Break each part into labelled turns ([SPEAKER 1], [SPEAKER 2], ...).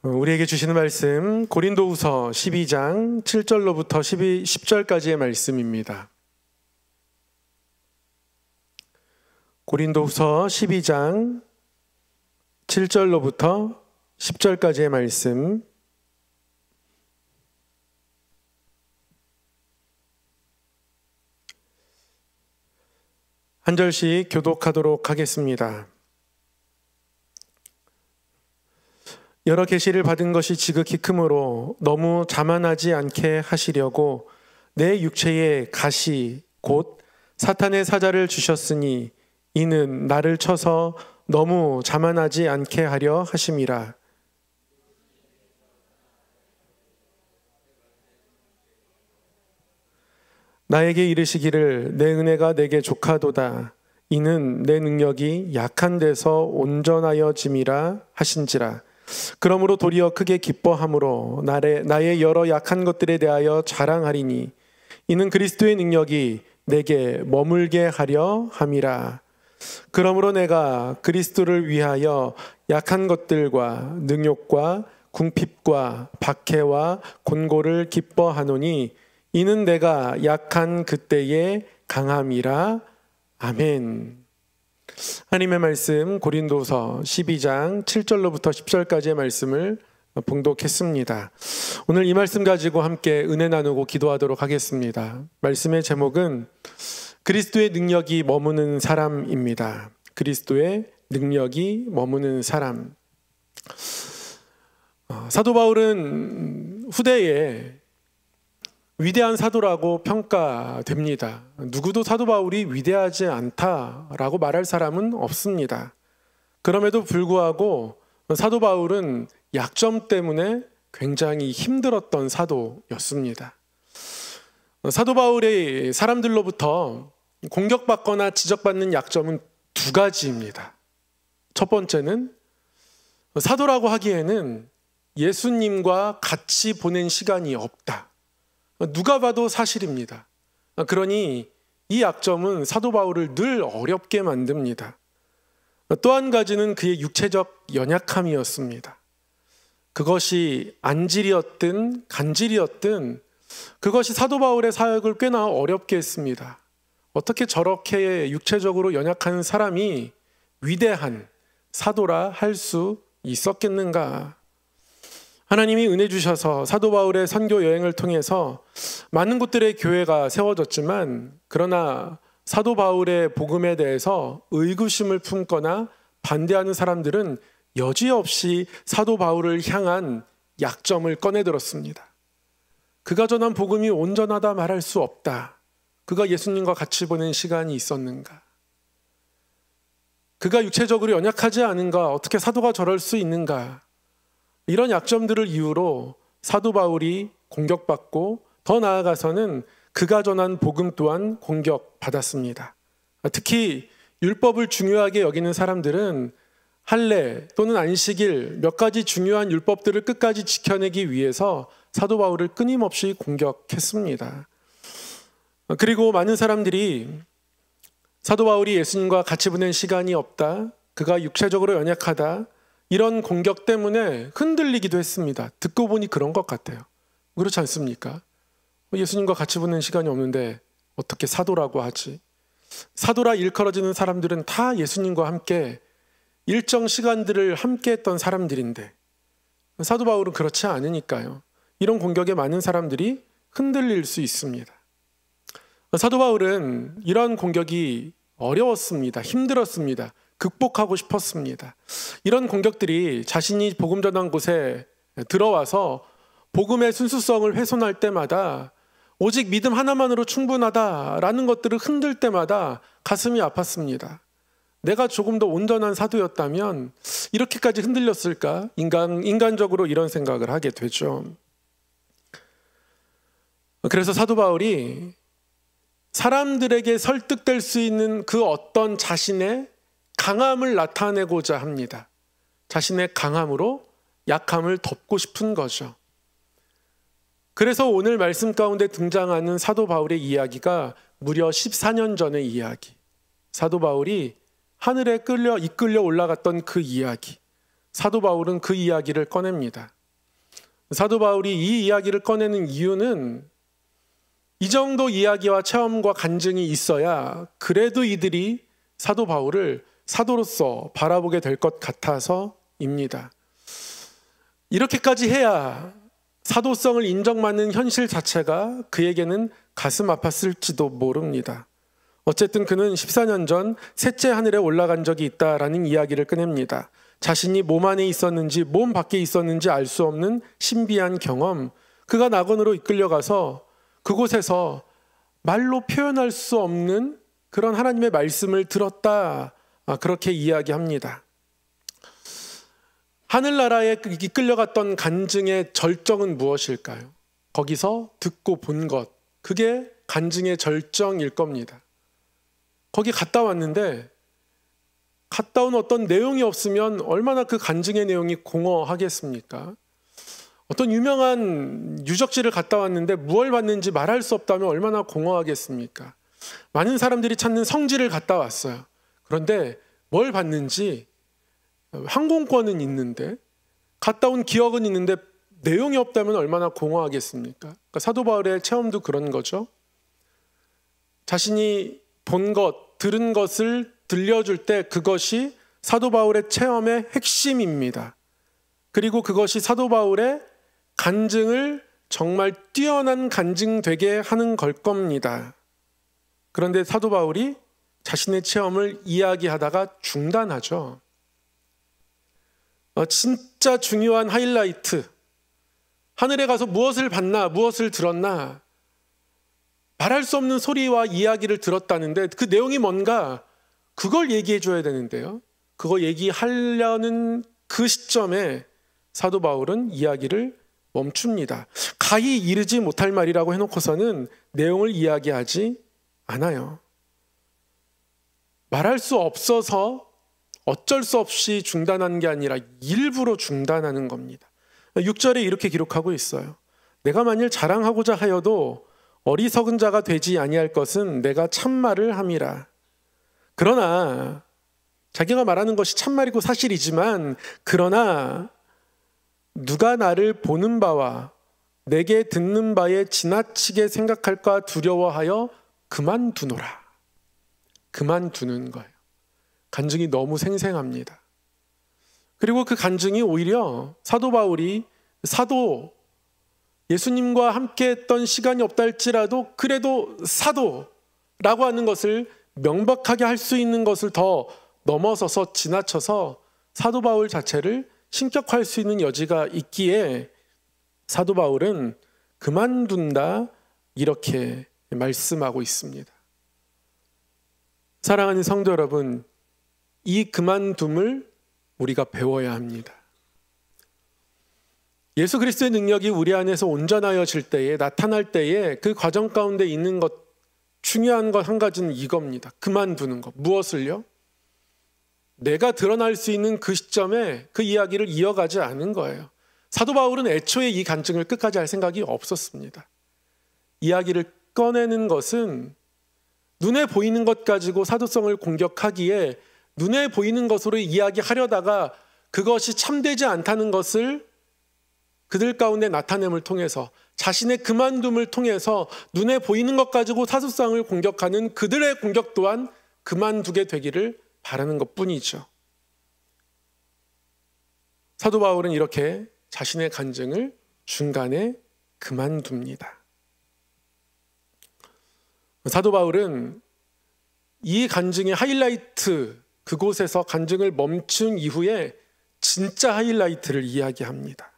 [SPEAKER 1] 우리에게 주시는 말씀 고린도후서 12장 7절로부터 10절까지의 말씀입니다. 고린도후서 12장 7절로부터 10절까지의 말씀, 한 절씩 교독하도록 하겠습니다. 여러 계시를 받은 것이 지극히 크므로 너무 자만하지 않게 하시려고 내 육체에 가시 곧 사탄의 사자를 주셨으니 이는 나를 쳐서 너무 자만하지 않게 하려 하심이라. 나에게 이르시기를 내 은혜가 내게 족하도다. 이는 내 능력이 약한 데서 온전하여짐이라 하신지라. 그러므로 도리어 크게 기뻐함으로 나의 여러 약한 것들에 대하여 자랑하리니 이는 그리스도의 능력이 내게 머물게 하려 함이라. 그러므로 내가 그리스도를 위하여 약한 것들과 능욕과 궁핍과 박해와 곤고를 기뻐하노니 이는 내가 약한 그때의 강함이라. 아멘. 하나님의 말씀 고린도서 12장 7절로부터 10절까지의 말씀을 봉독했습니다. 오늘 이 말씀 가지고 함께 은혜 나누고 기도하도록 하겠습니다. 말씀의 제목은 그리스도의 능력이 머무는 사람입니다. 그리스도의 능력이 머무는 사람. 사도 바울은 후대에 위대한 사도라고 평가됩니다. 누구도 사도 바울이 위대하지 않다라고 말할 사람은 없습니다. 그럼에도 불구하고 사도 바울은 약점 때문에 굉장히 힘들었던 사도였습니다. 사도 바울의 사람들로부터 공격받거나 지적받는 약점은 두 가지입니다. 첫 번째는 사도라고 하기에는 예수님과 같이 보낸 시간이 없다. 누가 봐도 사실입니다. 그러니 이 약점은 사도 바울을 늘 어렵게 만듭니다. 또 한 가지는 그의 육체적 연약함이었습니다. 그것이 안질이었든 간질이었든 그것이 사도 바울의 사역을 꽤나 어렵게 했습니다. 어떻게 저렇게 육체적으로 연약한 사람이 위대한 사도라 할 수 있었겠는가? 하나님이 은혜 주셔서 사도 바울의 선교 여행을 통해서 많은 곳들의 교회가 세워졌지만, 그러나 사도 바울의 복음에 대해서 의구심을 품거나 반대하는 사람들은 여지없이 사도 바울을 향한 약점을 꺼내들었습니다. 그가 전한 복음이 온전하다 말할 수 없다. 그가 예수님과 같이 보낸 시간이 있었는가? 그가 육체적으로 연약하지 않은가? 어떻게 사도가 저럴 수 있는가? 이런 약점들을 이유로 사도 바울이 공격받고, 더 나아가서는 그가 전한 복음 또한 공격받았습니다. 특히 율법을 중요하게 여기는 사람들은 할례 또는 안식일 몇 가지 중요한 율법들을 끝까지 지켜내기 위해서 사도 바울을 끊임없이 공격했습니다. 그리고 많은 사람들이 사도 바울이 예수님과 같이 보낸 시간이 없다, 그가 육체적으로 연약하다, 이런 공격 때문에 흔들리기도 했습니다. 듣고 보니 그런 것 같아요. 그렇지 않습니까? 예수님과 같이 보낸 시간이 없는데 어떻게 사도라고 하지? 사도라 일컬어지는 사람들은 다 예수님과 함께 일정 시간들을 함께 했던 사람들인데 사도 바울은 그렇지 않으니까요. 이런 공격에 많은 사람들이 흔들릴 수 있습니다. 사도 바울은 이러한 공격이 어려웠습니다. 힘들었습니다. 극복하고 싶었습니다. 이런 공격들이 자신이 복음 전한 곳에 들어와서 복음의 순수성을 훼손할 때마다, 오직 믿음 하나만으로 충분하다라는 것들을 흔들 때마다 가슴이 아팠습니다. 내가 조금 더 온전한 사도였다면 이렇게까지 흔들렸을까? 인간적으로 이런 생각을 하게 되죠. 그래서 사도 바울이 사람들에게 설득될 수 있는 그 어떤 자신의 강함을 나타내고자 합니다. 자신의 강함으로 약함을 덮고 싶은 거죠. 그래서 오늘 말씀 가운데 등장하는 사도 바울의 이야기가 무려 14년 전의 이야기. 사도 바울이 하늘에 이끌려 올라갔던 그 이야기. 사도 바울은 그 이야기를 꺼냅니다. 사도 바울이 이 이야기를 꺼내는 이유는 이 정도 이야기와 체험과 간증이 있어야 그래도 이들이 사도 바울을 사도로서 바라보게 될 것 같아서입니다. 이렇게까지 해야 사도성을 인정받는 현실 자체가 그에게는 가슴 아팠을지도 모릅니다. 어쨌든 그는 14년 전 셋째 하늘에 올라간 적이 있다라는 이야기를 꺼냅니다. 자신이 몸 안에 있었는지 몸 밖에 있었는지 알 수 없는 신비한 경험, 그가 낙원으로 이끌려가서 그곳에서 말로 표현할 수 없는 그런 하나님의 말씀을 들었다, 그렇게 이야기합니다. 하늘나라에 이끌려갔던 간증의 절정은 무엇일까요? 거기서 듣고 본 것, 그게 간증의 절정일 겁니다. 거기 갔다 왔는데 갔다 온 어떤 내용이 없으면 얼마나 그 간증의 내용이 공허하겠습니까? 어떤 유명한 유적지를 갔다 왔는데 무엇을 봤는지 말할 수 없다면 얼마나 공허하겠습니까? 많은 사람들이 찾는 성지를 갔다 왔어요. 그런데 뭘 봤는지 항공권은 있는데 갔다 온 기억은 있는데 내용이 없다면 얼마나 공허하겠습니까? 그러니까 사도 바울의 체험도 그런 거죠. 자신이 본 것, 들은 것을 들려줄 때 그것이 사도 바울의 체험의 핵심입니다. 그리고 그것이 사도 바울의 간증을 정말 뛰어난 간증 되게 하는 걸 겁니다. 그런데 사도 바울이 자신의 체험을 이야기하다가 중단하죠. 진짜 중요한 하이라이트, 하늘에 가서 무엇을 봤나, 무엇을 들었나, 말할 수 없는 소리와 이야기를 들었다는데 그 내용이 뭔가 그걸 얘기해 줘야 되는데요. 그거 얘기하려는 그 시점에 사도 바울은 이야기를 멈춥니다. 가히 이르지 못할 말이라고 해놓고서는 내용을 이야기하지 않아요. 말할 수 없어서 어쩔 수 없이 중단한 게 아니라 일부러 중단하는 겁니다. 6절에 이렇게 기록하고 있어요. 내가 만일 자랑하고자 하여도 어리석은 자가 되지 아니할 것은 내가 참말을 함이라. 그러나 자기가 말하는 것이 참말이고 사실이지만 그러나 누가 나를 보는 바와 내게 듣는 바에 지나치게 생각할까 두려워하여 그만두노라. 그만두는 거예요. 간증이 너무 생생합니다. 그리고 그 간증이 오히려 사도 바울이 예수님과 함께 했던 시간이 없다 할지라도 그래도 사도라고 하는 것을 명백하게 할 수 있는 것을 더 넘어서서 지나쳐서 사도 바울 자체를 신격화할 수 있는 여지가 있기에 사도 바울은 그만둔다 이렇게 말씀하고 있습니다. 사랑하는 성도 여러분, 이 그만둠을 우리가 배워야 합니다. 예수 그리스도의 능력이 우리 안에서 온전하여질 때에, 나타날 때에 그 과정 가운데 있는 것, 중요한 것 한 가지는 이겁니다. 그만두는 것. 무엇을요? 내가 드러날 수 있는 그 시점에 그 이야기를 이어가지 않은 거예요. 사도 바울은 애초에 이 간증을 끝까지 할 생각이 없었습니다. 이야기를 꺼내는 것은 눈에 보이는 것 가지고 사도성을 공격하기에 눈에 보이는 것으로 이야기하려다가 그것이 참되지 않다는 것을 그들 가운데 나타냄을 통해서 자신의 그만둠을 통해서 눈에 보이는 것 가지고 사도성을 공격하는 그들의 공격 또한 그만두게 되기를 바라는 것뿐이죠. 사도 바울은 이렇게 자신의 간증을 중간에 그만둡니다. 사도 바울은 이 간증의 하이라이트, 그곳에서 간증을 멈춘 이후에 진짜 하이라이트를 이야기합니다.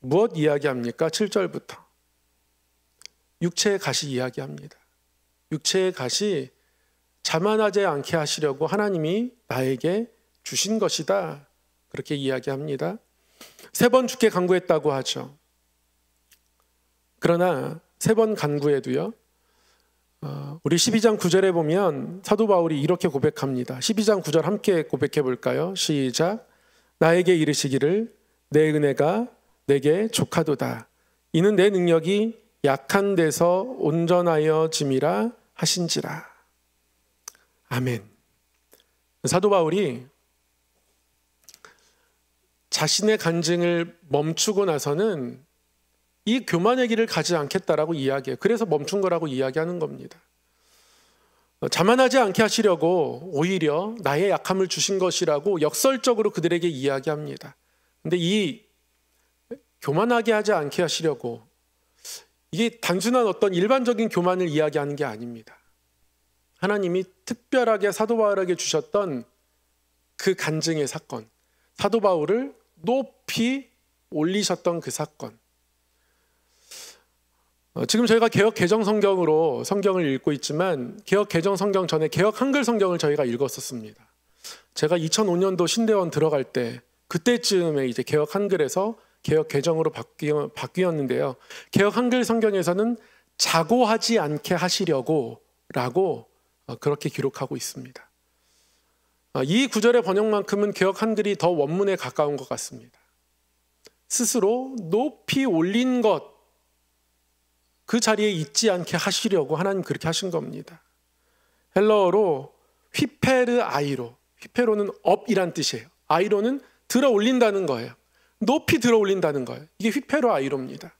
[SPEAKER 1] 무엇 이야기합니까? 7절부터 육체의 가시 이야기합니다. 육체의 가시 자만하지 않게 하시려고 하나님이 나에게 주신 것이다, 그렇게 이야기합니다. 3번 주께 간구했다고 하죠. 그러나 3번 간구에도요, 우리 12장 9절에 보면 사도 바울이 이렇게 고백합니다. 12장 9절 함께 고백해 볼까요? 시작. 나에게 이르시기를 내 은혜가 내게 족하도다. 이는 내 능력이 약한 데서 온전하여짐이라 하신지라. 아멘. 사도 바울이 자신의 간증을 멈추고 나서는 이 교만의 길을 가지 않겠다라고 이야기해요. 그래서 멈춘 거라고 이야기하는 겁니다. 자만하지 않게 하시려고 오히려 나의 약함을 주신 것이라고 역설적으로 그들에게 이야기합니다. 근데 이 교만하게 하지 않게 하시려고, 이게 단순한 어떤 일반적인 교만을 이야기하는 게 아닙니다. 하나님이 특별하게 사도 바울에게 주셨던 그 간증의 사건, 사도 바울을 높이 올리셨던 그 사건. 지금 저희가 개역 개정 성경으로 성경을 읽고 있지만 개역 개정 성경 전에 개역 한글 성경을 저희가 읽었었습니다. 제가 2005년도 신대원 들어갈 때 그때쯤에 이제 개역 한글에서 개역 개정으로 바뀌었는데요. 개역 한글 성경에서는 자고하지 않게 하시려고 라고 그렇게 기록하고 있습니다. 이 구절의 번역만큼은 개역 한글이 더 원문에 가까운 것 같습니다. 스스로 높이 올린 것, 그 자리에 있지 않게 하시려고 하나님 그렇게 하신 겁니다. 헬러어로 휘페르 아이로, 휘페로는 업이란 뜻이에요. 아이로는 들어 올린다는 거예요. 높이 들어 올린다는 거예요. 이게 휘페로 아이로입니다.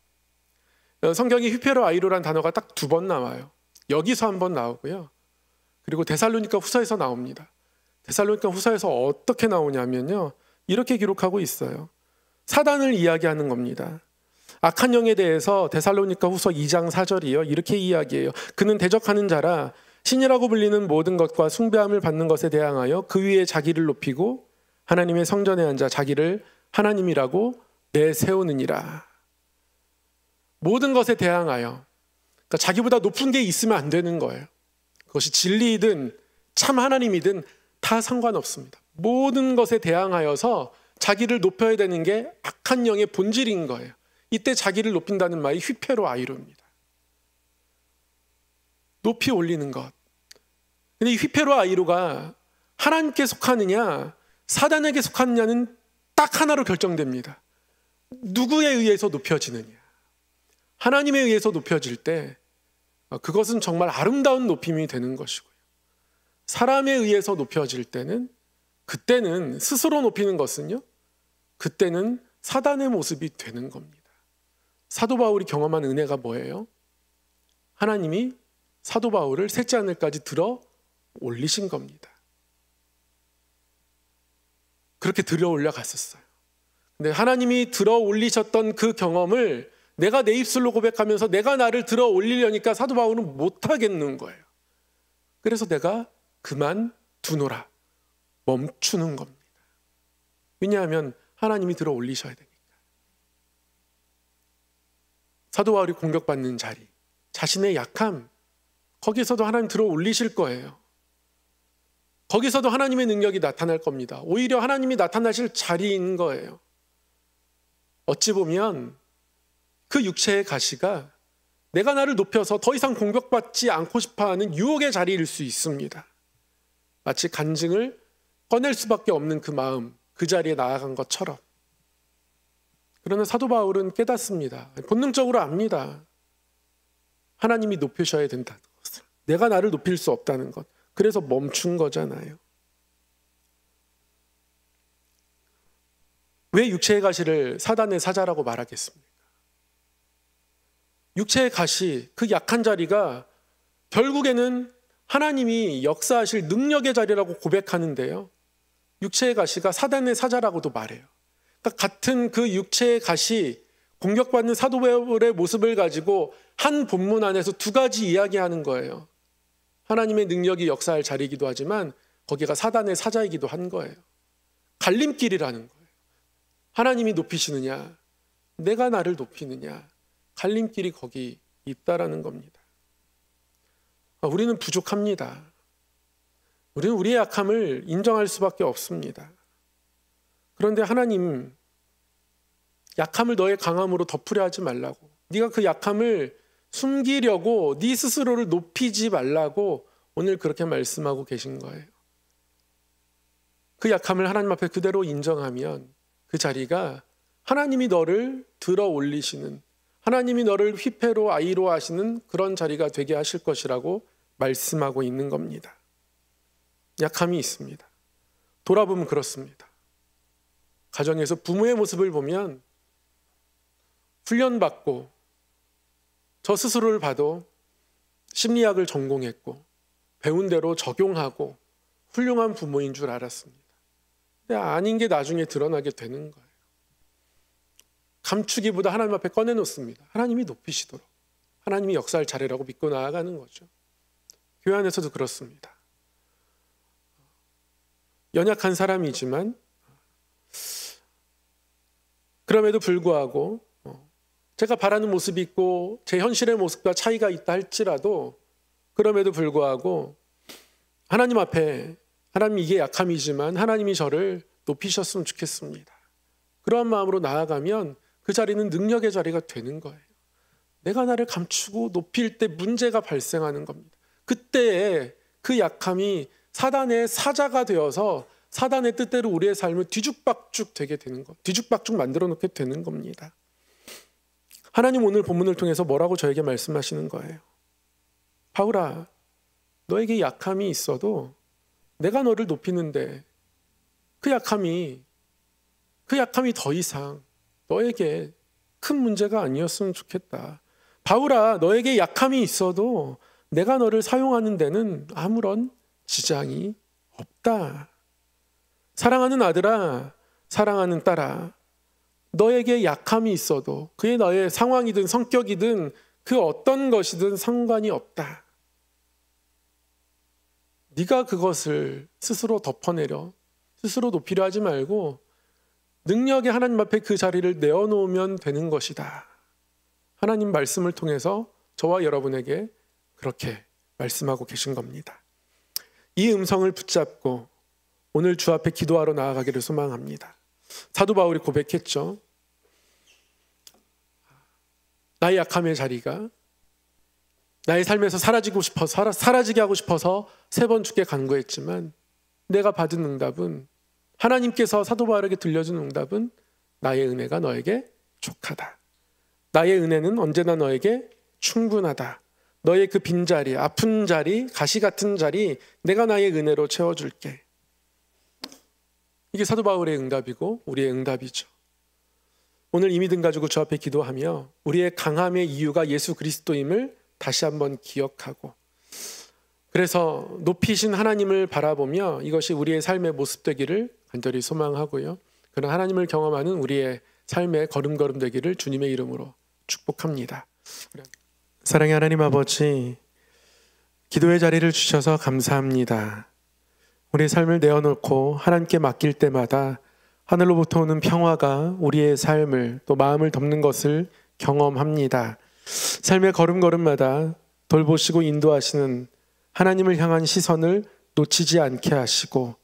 [SPEAKER 1] 성경에 휘페로 아이로란 단어가 딱 2번 나와요. 여기서 한 번 나오고요. 그리고 데살로니가 후서에서 나옵니다. 데살로니가 후서에서 어떻게 나오냐면요, 이렇게 기록하고 있어요. 사단을 이야기하는 겁니다. 악한 영에 대해서 데살로니가 후서 2장 4절이요. 이렇게 이야기해요. 그는 대적하는 자라 신이라고 불리는 모든 것과 숭배함을 받는 것에 대항하여 그 위에 자기를 높이고 하나님의 성전에 앉아 자기를 하나님이라고 내세우느니라. 모든 것에 대항하여, 그러니까 자기보다 높은 게 있으면 안 되는 거예요. 그것이 진리이든 참 하나님이든 다 상관없습니다. 모든 것에 대항하여서 자기를 높여야 되는 게 악한 영의 본질인 거예요. 이때 자기를 높인다는 말이 휘페로 아이로입니다. 높이 올리는 것. 근데 이 휘페로 아이로가 하나님께 속하느냐 사단에게 속하느냐는 딱 하나로 결정됩니다. 누구에 의해서 높여지느냐. 하나님에 의해서 높여질 때 그것은 정말 아름다운 높임이 되는 것이고요. 사람에 의해서 높여질 때는, 그때는 스스로 높이는 것은요, 그때는 사단의 모습이 되는 겁니다. 사도 바울이 경험한 은혜가 뭐예요? 하나님이 사도 바울을 셋째 하늘까지 들어 올리신 겁니다. 그렇게 들어 올려갔었어요. 근데 하나님이 들어 올리셨던 그 경험을 내가 내 입술로 고백하면서 내가 나를 들어 올리려니까 사도 바울은 못하겠는 거예요. 그래서 내가 그만 두노라, 멈추는 겁니다. 왜냐하면 하나님이 들어 올리셔야 되니까. 사도 바울이 공격받는 자리, 자신의 약함, 거기서도 하나님 들어 올리실 거예요. 거기서도 하나님의 능력이 나타날 겁니다. 오히려 하나님이 나타나실 자리인 거예요. 어찌 보면 그 육체의 가시가 내가 나를 높여서 더 이상 공격받지 않고 싶어하는 유혹의 자리일 수 있습니다. 마치 간증을 꺼낼 수밖에 없는 그 마음, 그 자리에 나아간 것처럼. 그러나 사도 바울은 깨닫습니다. 본능적으로 압니다. 하나님이 높이셔야 된다는 것을. 내가 나를 높일 수 없다는 것. 그래서 멈춘 거잖아요. 왜 육체의 가시를 사단의 사자라고 말하겠습니까? 육체의 가시, 그 약한 자리가 결국에는 하나님이 역사하실 능력의 자리라고 고백하는데요, 육체의 가시가 사단의 사자라고도 말해요. 그러니까 같은 그 육체의 가시, 공격받는 사도 바울의 모습을 가지고 한 본문 안에서 2가지 이야기하는 거예요. 하나님의 능력이 역사할 자리이기도 하지만 거기가 사단의 사자이기도 한 거예요. 갈림길이라는 거예요. 하나님이 높이시느냐, 내가 나를 높이느냐, 갈림길이 거기 있다라는 겁니다. 우리는 부족합니다. 우리는 우리의 약함을 인정할 수밖에 없습니다. 그런데 하나님, 약함을 너의 강함으로 덮으려 하지 말라고, 네가 그 약함을 숨기려고 네 스스로를 높이지 말라고 오늘 그렇게 말씀하고 계신 거예요. 그 약함을 하나님 앞에 그대로 인정하면 그 자리가 하나님이 너를 들어 올리시는, 하나님이 너를 휘페로 아이로 하시는 그런 자리가 되게 하실 것이라고 말씀하고 있는 겁니다. 약함이 있습니다. 돌아보면 그렇습니다. 가정에서 부모의 모습을 보면 훈련받고 저 스스로를 봐도 심리학을 전공했고 배운 대로 적용하고 훌륭한 부모인 줄 알았습니다. 근데 아닌 게 나중에 드러나게 되는 거예요. 감추기보다 하나님 앞에 꺼내놓습니다. 하나님이 높이시도록, 하나님이 역사할 자리라고 믿고 나아가는 거죠. 교회 안에서도 그렇습니다. 연약한 사람이지만 그럼에도 불구하고 제가 바라는 모습이 있고 제 현실의 모습과 차이가 있다 할지라도 그럼에도 불구하고 하나님 앞에, 하나님 이게 약함이지만 하나님이 저를 높이셨으면 좋겠습니다. 그러한 마음으로 나아가면 그 자리는 능력의 자리가 되는 거예요. 내가 나를 감추고 높일 때 문제가 발생하는 겁니다. 그때에 그 약함이 사단의 사자가 되어서 사단의 뜻대로 우리의 삶을 뒤죽박죽 되게 되는 것, 뒤죽박죽 만들어 놓게 되는 겁니다. 하나님 오늘 본문을 통해서 뭐라고 저에게 말씀하시는 거예요? 바울아, 너에게 약함이 있어도 내가 너를 높이는데 그 약함이 더 이상 너에게 큰 문제가 아니었으면 좋겠다. 바울아, 너에게 약함이 있어도 내가 너를 사용하는 데는 아무런 지장이 없다. 사랑하는 아들아, 사랑하는 딸아, 너에게 약함이 있어도 그게 너의 상황이든 성격이든 그 어떤 것이든 상관이 없다. 네가 그것을 스스로 덮어내려 스스로 높이려 하지 말고 능력의 하나님 앞에 그 자리를 내어놓으면 되는 것이다. 하나님 말씀을 통해서 저와 여러분에게 그렇게 말씀하고 계신 겁니다. 이 음성을 붙잡고 오늘 주 앞에 기도하러 나아가기를 소망합니다. 사도 바울이 고백했죠. 나의 약함의 자리가 나의 삶에서 사라지게 하고 싶어서 3번 주께 간구했지만 내가 받은 응답은, 하나님께서 사도 바울에게 들려준 응답은 나의 은혜가 너에게 족하다. 나의 은혜는 언제나 너에게 충분하다. 너의 그 빈자리, 아픈 자리, 가시 같은 자리 내가 나의 은혜로 채워줄게. 이게 사도 바울의 응답이고 우리의 응답이죠. 오늘 이 믿음 가지고 주 앞에 기도하며 우리의 강함의 이유가 예수 그리스도임을 다시 한번 기억하고, 그래서 높이신 하나님을 바라보며 이것이 우리의 삶의 모습 되기를 간절히 소망하고요. 그런 하나님을 경험하는 우리의 삶의 걸음걸음 되기를 주님의 이름으로 축복합니다. 사랑의 하나님 아버지, 기도의 자리를 주셔서 감사합니다. 우리의 삶을 내어놓고 하나님께 맡길 때마다 하늘로부터 오는 평화가 우리의 삶을 또 마음을 덮는 것을 경험합니다. 삶의 걸음걸음마다 돌보시고 인도하시는 하나님을 향한 시선을 놓치지 않게 하시고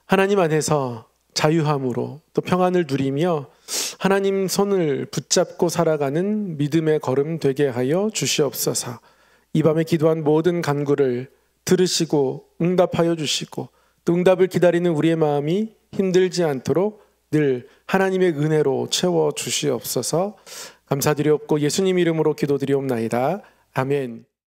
[SPEAKER 1] 하나님 안에서 자유함으로 또 평안을 누리며 하나님 손을 붙잡고 살아가는 믿음의 걸음 되게 하여 주시옵소서. 이 밤에 기도한 모든 간구를 들으시고 응답하여 주시고 또 응답을 기다리는 우리의 마음이 힘들지 않도록 늘 하나님의 은혜로 채워 주시옵소서. 감사드리옵고 예수님 이름으로 기도드리옵나이다. 아멘.